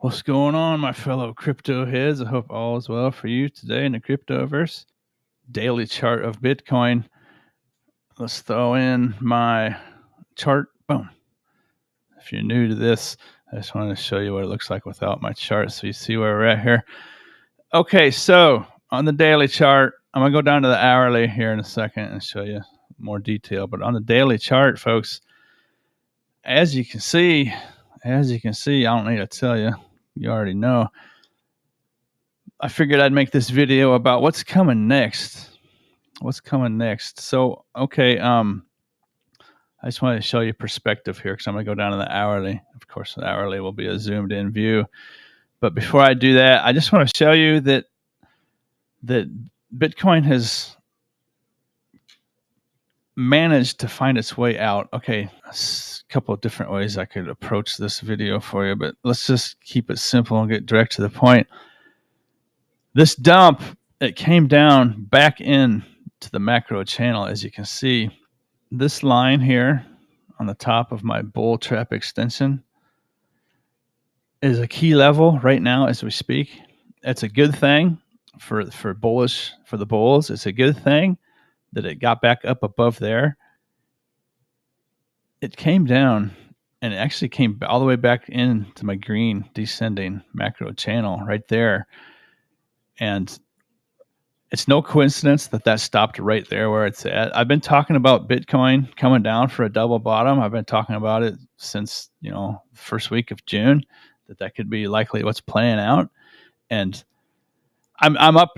What's going on, my fellow crypto heads? I hope all is well for you today in the cryptoverse. Daily chart of Bitcoin. Let's throw in my chart. Boom. If you're new to this, I just wanted to show you what it looks like without my chart so you see where we're at here. Okay, so on the daily chart, I'm going to go down to the hourly here in a second and show you more detail. But on the daily chart, folks, as you can see, I don't need to tell you, you already know. I figured I'd make this video about what's coming next. So, okay, I just wanted to show you perspective here because I'm going to go down to the hourly. Of course, the hourly will be a zoomed in view. But before I do that, I just want to show you that Bitcoin has managed to find its way out. Okay, a couple of different ways I could approach this video for you, but let's just keep it simple and get direct to the point. This dump, it came down back in to the macro channel. As you can see, this line here on the top of my bull trap extension is a key level right now as we speak. It's a good thing for the bulls. It's a good thing that it got back up above there. It came down and it actually came all the way back into my green descending macro channel right there. And it's no coincidence that stopped right there where it's at. I've been talking about Bitcoin coming down for a double bottom. I've been talking about it since, first week of June, that could be likely what's playing out. And I'm up.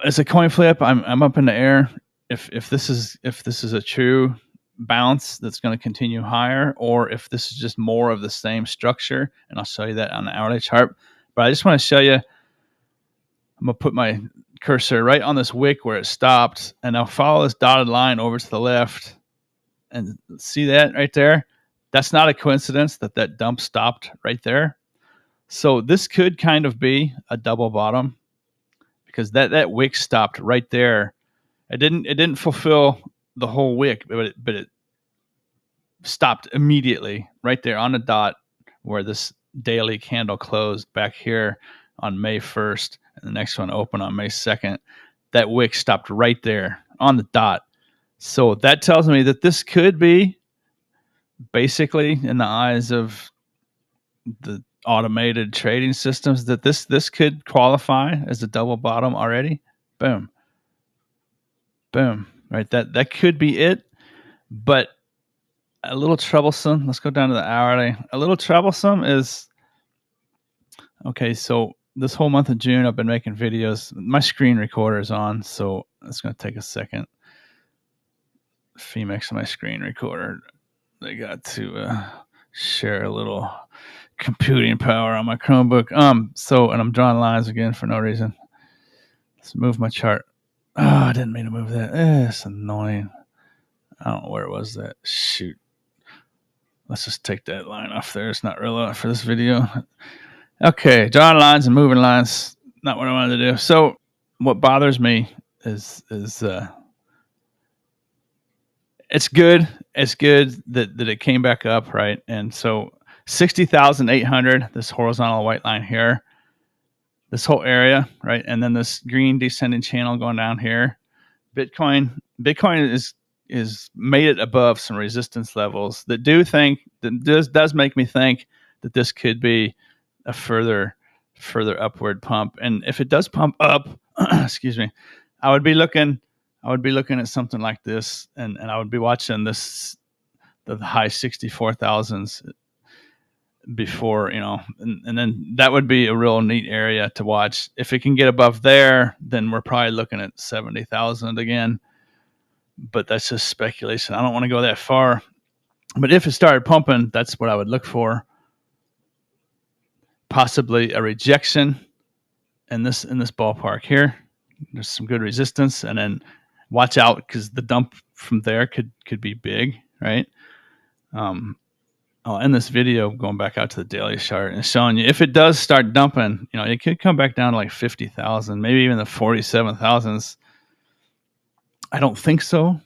It's a coin flip. I'm up in the air. If this is a true bounce that's going to continue higher, or if this is just more of the same structure, and I'll show you that on the hourly chart. But I just want to show you. I'm going to put my cursor right on this wick where it stopped, and I'll follow this dotted line over to the left. And see that right there? That's not a coincidence that dump stopped right there. So this could kind of be a double bottom because that wick stopped right there. It didn't fulfill the whole wick, but it stopped immediately right there on the dot where this daily candle closed back here on May 1st. And the next one opened on May 2nd. That wick stopped right there on the dot. So that tells me that this could be basically, in the eyes of the automated trading systems, that this could qualify as a double bottom already. Boom. Boom. Right. That could be it. But a little troublesome. Let's go down to the hourly. A little troublesome is, okay, so this whole month of June, I've been making videos. My screen recorder is on, so it's going to take a second. Femex, my screen recorder, they got to share a little computing power on my Chromebook. And I'm drawing lines again for no reason. Let's move my chart. Oh, I didn't mean to move that. It's annoying. I don't know where it was that. Shoot. Let's just take that line off there. It's not relevant for this video. Okay, drawing lines and moving lines, not what I wanted to do. So what bothers me is it's good. It's good that it came back up, right? And so 60,800, this horizontal white line here, this whole area, right? And then this green descending channel going down here. Bitcoin is made it above some resistance levels that does make me think that this could be a further upward pump. And if it does pump up, excuse me, I would be looking at something like this, and I would be watching the high 64,000s before, and then that would be a real neat area to watch. If it can get above there, then we're probably looking at 70,000 again. But that's just speculation. I don't want to go that far. But if it started pumping, that's what I would look for. Possibly a rejection in this ballpark here. There's some good resistance, and then watch out because the dump from there could be big, right? I'll end this video going back out to the daily chart and showing you if it does start dumping, it could come back down to like 50,000, maybe even the 47,000s. I don't think so,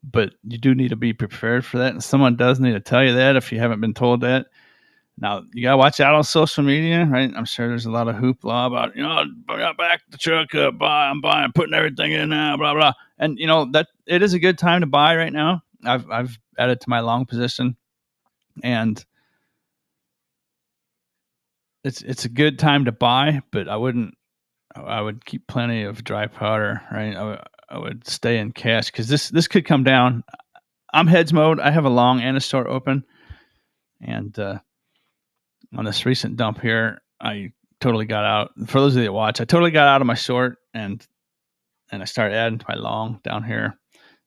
but you do need to be prepared for that, and someone does need to tell you that if you haven't been told that. Now you gotta watch out on social media, right? I'm sure there's a lot of hoopla about, back the truck up, I'm buying, putting everything in now, blah blah. And that it is a good time to buy right now. I've added to my long position, and it's a good time to buy, but I would keep plenty of dry powder, right? I would stay in cash because this could come down. I'm heads mode. I have a long and a short open, and on this recent dump here, I totally got out. For those of you that watch, I totally got out of my short, and I started adding to my long down here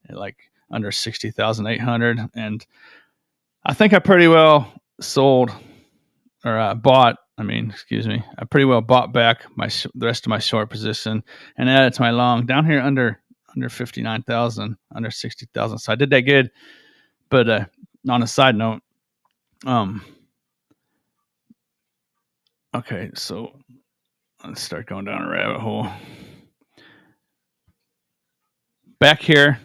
at like under 60,800, and I think I pretty well sold or bought. I mean, excuse me. I pretty well bought back the rest of my short position and added to my long down here under 59,000, under 60,000. So I did that good. But on a side note, okay, so let's start going down a rabbit hole. Back here,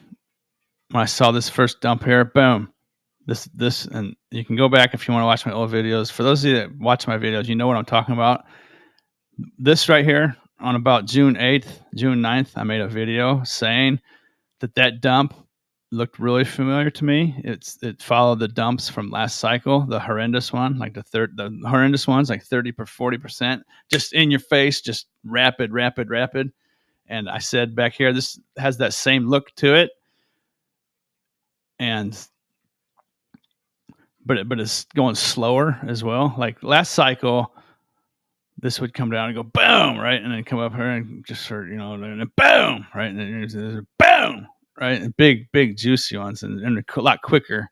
when I saw this first dump here, boom. This, and you can go back if you want to watch my old videos. For those of you that watch my videos, you know what I'm talking about. This right here, on about June 8th, June 9th, I made a video saying that dump looked really familiar to me. It followed the dumps from last cycle, the horrendous one, like the horrendous ones, like 30-40%, just in your face, just rapid. And I said back here, this has that same look to it, and but it's going slower as well. Like last cycle, this would come down and go boom, right, and then come up here and just sort of, and then boom, right, and then there's boom, right, and big juicy ones, and a lot quicker.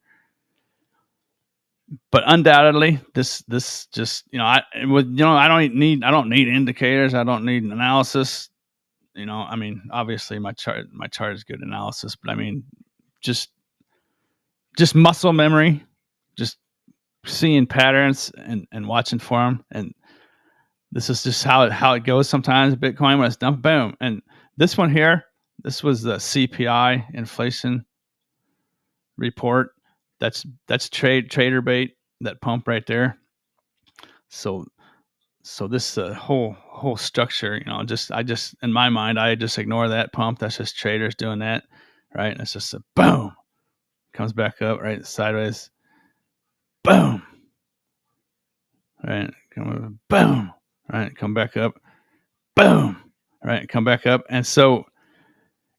But undoubtedly, this just I don't need indicators. I don't need analysis. I mean, obviously my chart is good analysis, but I mean, just muscle memory, just seeing patterns and watching for them. And this is just how it goes sometimes. Bitcoin, when it's dumped, boom. And this one here, this was the CPI inflation report. That's trader bait, that pump right there. So this whole structure, I just in my mind, I just ignore that pump. That's just traders doing that, right? And it's just a boom, comes back up, right, sideways, boom, right, boom, right, come back up, boom, right, come back up. And so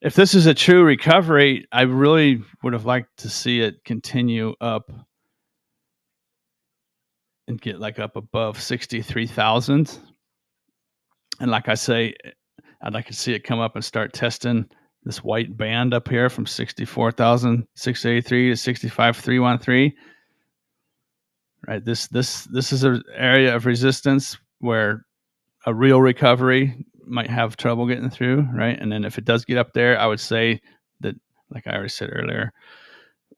if this is a true recovery, I really would have liked to see it continue up and get like up above 63,000. And like I say, I'd like to see it come up and start testing this white band up here from 64,683 to 65,313. Right, this is an area of resistance where a real recovery might have trouble getting through, right? And then if it does get up there, I would say that, like I already said earlier.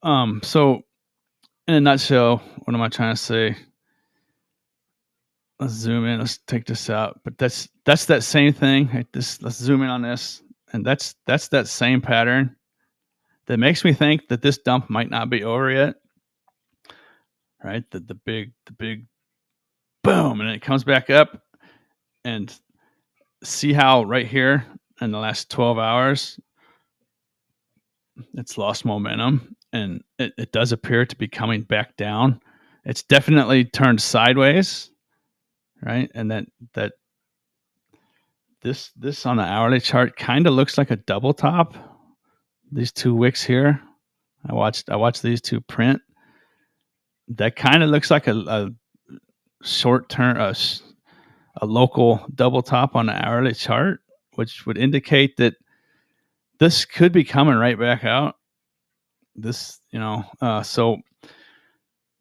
So in a nutshell, what am I trying to say? Let's zoom in. Let's take this out. But that's that same thing. Like this. Let's zoom in on this, and that's that same pattern that makes me think that this dump might not be over yet. Right? The big boom, and it comes back up, and see how right here in the last 12 hours it's lost momentum, and it does appear to be coming back down. It's definitely turned sideways, right? And that this on the hourly chart kind of looks like a double top. These two wicks here, I watched these two print. That kind of looks like a short term, a local double top on the hourly chart, which would indicate that this could be coming right back out. This, so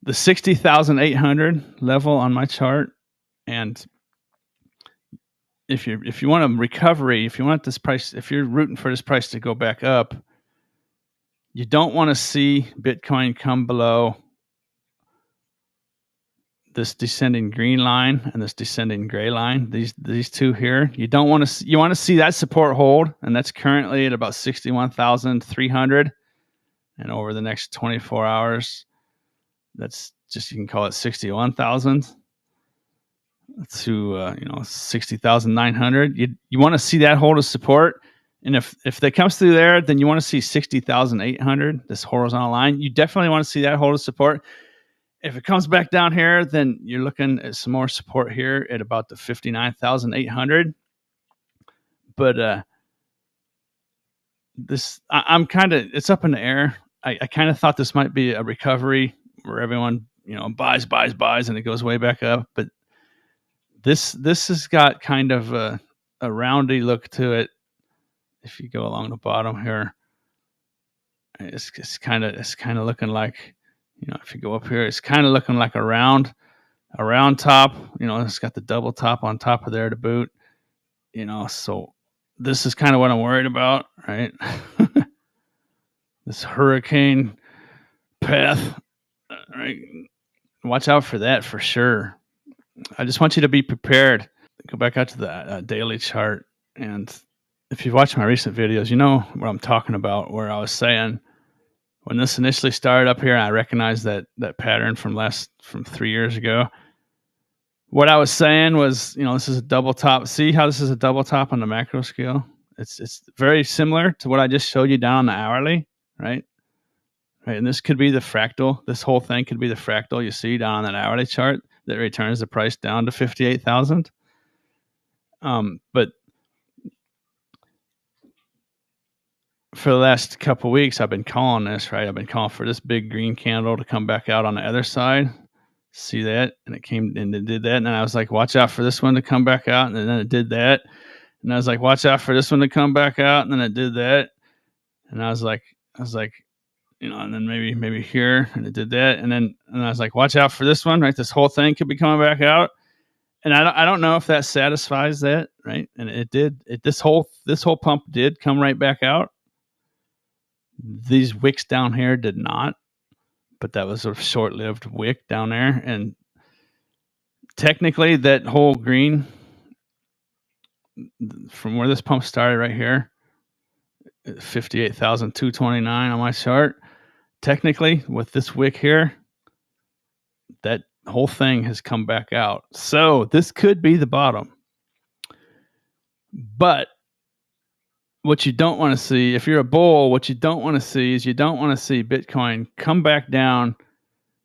the 60,800 level on my chart, and if you want a recovery, if you want this price, if you're rooting for this price to go back up, you don't want to see Bitcoin come below this descending green line and this descending gray line. These two here, you don't want to. You want to see that support hold, and that's currently at about 61,300. And over the next 24 hours, that's just, you can call it 61,000 to 60,900. You want to see that hold of support, and if that comes through there, then you want to see 60,800, this horizontal line. You definitely want to see that hold of support. If it comes back down here, then you're looking at some more support here at about the 59,800. But I'm kind of, it's up in the air. I kind of thought this might be a recovery where everyone buys, and it goes way back up. But this has got kind of a roundy look to it. If you go along the bottom here, it's kind of looking like, if you go up here, it's kind of looking like a round top. It's got the double top on top of there to boot. So this is kind of what I'm worried about, right? This hurricane path, right? Watch out for that for sure. I just want you to be prepared. Go back out to the daily chart, and if you've watched my recent videos, you know what I'm talking about, where I was saying when this initially started up here, I recognized that pattern from 3 years ago. What I was saying was, this is a double top. See how this is a double top on the macro scale? It's very similar to what I just showed you down on the hourly, right? Right, and this could be the fractal. This whole thing could be the fractal you see down on that hourly chart that returns the price down to 58,000. But for the last couple of weeks, I've been calling this, right? I've been calling for this big green candle to come back out on the other side. See that? And it came and it did that. And then I was like, watch out for this one to come back out. And then it did that. And I was like, watch out for this one to come back out. And then it did that. And I was like, and then maybe here, and it did that. And I was like, watch out for this one, right? This whole thing could be coming back out. And I don't know if that satisfies that, right? And it did. This whole pump did come right back out. These wicks down here did not, but that was a short-lived wick down there. And technically, that whole green from where this pump started right here, 58,229 on my chart. Technically, with this wick here, that whole thing has come back out. So this could be the bottom. But what you don't want to see, if you're a bull, what you don't want to see is you don't want to see Bitcoin come back down,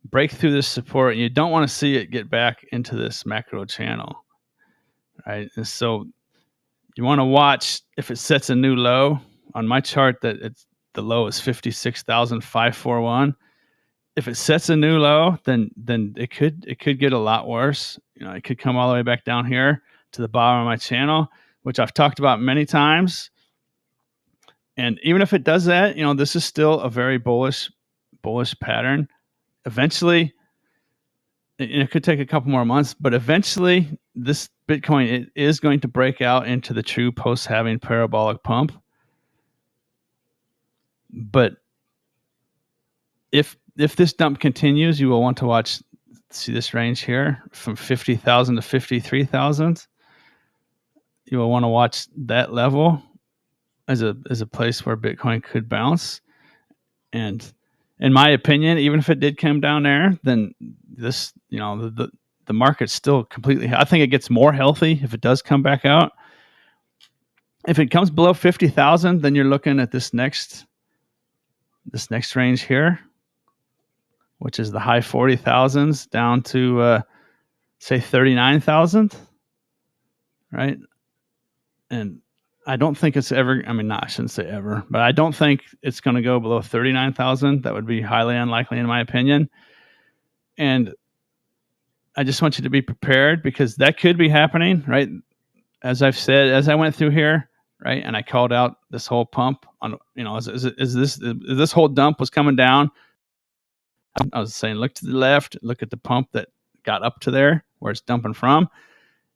break through this support, and you don't want to see it get back into this macro channel, right? And so you want to watch if it sets a new low. On my chart, that the low is 56,541. If it sets a new low, then it could get a lot worse. It could come all the way back down here to the bottom of my channel, which I've talked about many times. And even if it does that, this is still a very bullish pattern. Eventually, it could take a couple more months, but eventually this Bitcoin is going to break out into the true post-halving parabolic pump. But if this dump continues, you will want to see this range here from 50,000 to 53,000. You will want to watch that level as a place where Bitcoin could bounce. And in my opinion, even if it did come down there, then this, the market's still completely, I think it gets more healthy if it does come back out. If it comes below 50,000, then you're looking at this next range here, which is the high 40,000s down to say 39,000, right? And I don't think it's ever, I shouldn't say ever, but I don't think it's going to go below 39,000. That would be highly unlikely in my opinion. And I just want you to be prepared because that could be happening, right? As I've said, as I went through here, right, and I called out this whole pump on, is this whole dump was coming down. I was saying, look to the left, look at the pump that got up to there where it's dumping from.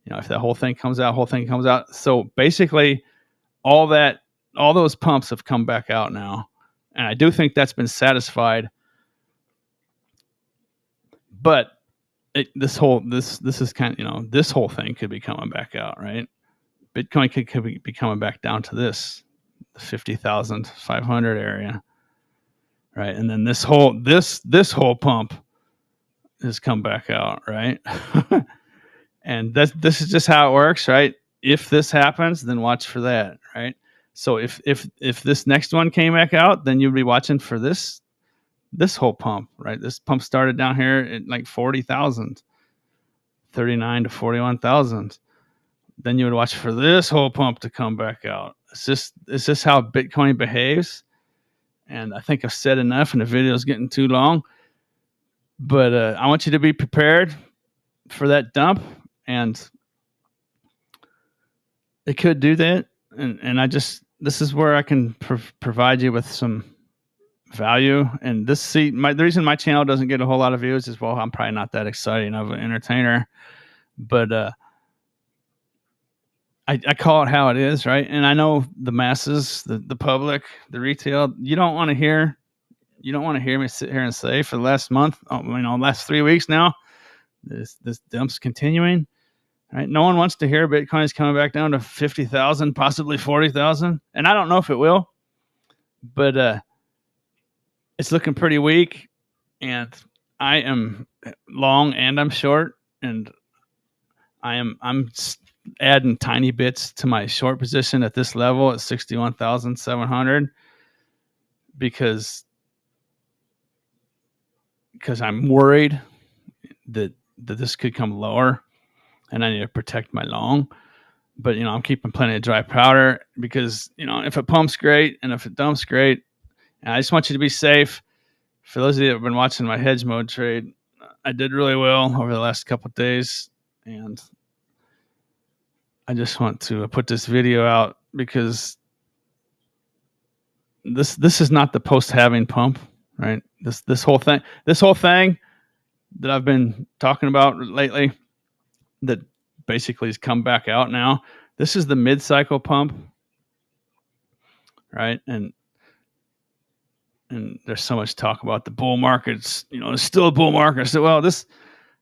If that whole thing comes out. So basically, all those pumps have come back out now, and I do think that's been satisfied. But this whole thing could be coming back out, right? Bitcoin could be coming back down to the 50,500 area, right? And then this whole pump has come back out, right? And this is just how it works, right? If this happens, then watch for that, right? So if this next one came back out, then you'd be watching for this whole pump, right? This pump started down here at like 40,000, 39 to 41,000. Then you would watch for this whole pump to come back out. It's just how Bitcoin behaves. And I think I've said enough and the video is getting too long. But I want you to be prepared for that dump. And it could do that. And this is where I can provide you with some value. And the reason my channel doesn't get a whole lot of views is, well, I'm probably not that exciting of an entertainer. But I call it how it is, right? And I know the masses, the public, the retail, you don't want to hear me sit here and say for the last month, last 3 weeks now, this dump's continuing, right? No one wants to hear Bitcoin is coming back down to 50,000, possibly 40,000. And I don't know if it will, but it's looking pretty weak. And I am long and I'm short, and I'm adding tiny bits to my short position at this level at 61,700 because I'm worried that this could come lower and I need to protect my long. But, I'm keeping plenty of dry powder because, if it pumps, great. And if it dumps, great. And I just want you to be safe. For those of you that have been watching my hedge mode trade, I did really well over the last couple of days. And I just want to put this video out because this is not the post-halving pump, right? This whole thing that I've been talking about lately that basically has come back out now. This is the mid-cycle pump, right? And there's so much talk about the bull markets. There's still a bull market. So, well, this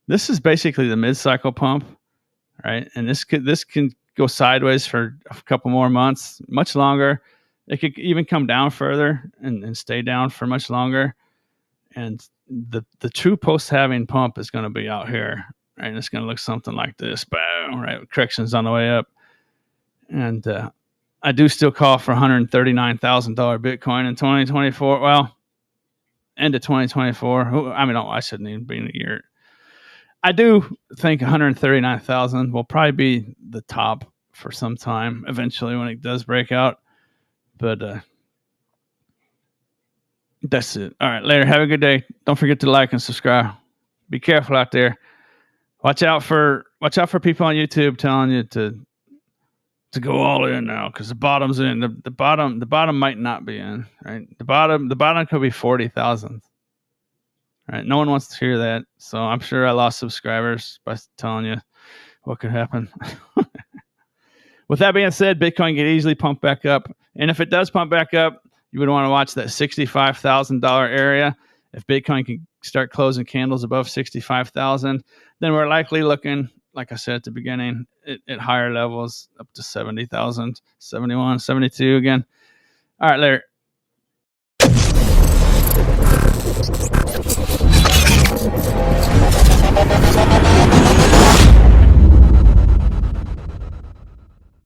is basically the mid-cycle pump, right? And this can go sideways for a couple more months, much longer. It could even come down further and stay down for much longer. And the true post-halving pump is going to be out here, right? And it's going to look something like this, boom, right? Corrections on the way up. And I do still call for $139,000 Bitcoin in 2024. Well, end of 2024. I shouldn't even be in a year. I do think 139,000 will probably be the top for some time eventually when it does break out. But that's it. All right, later. Have a good day. Don't forget to like and subscribe. Be careful out there. Watch out for people on YouTube telling you to go all in now because the bottom's in. The bottom might not be in. Right. The bottom could be 40,000. Right. No one wants to hear that. So I'm sure I lost subscribers by telling you what could happen. With that being said, Bitcoin can easily pump back up. And if it does pump back up, you would want to watch that $65,000 area. If Bitcoin can start closing candles above 65,000, then we're likely looking, like I said at the beginning, at higher levels up to 70,000, 71, 72 again. All right, later.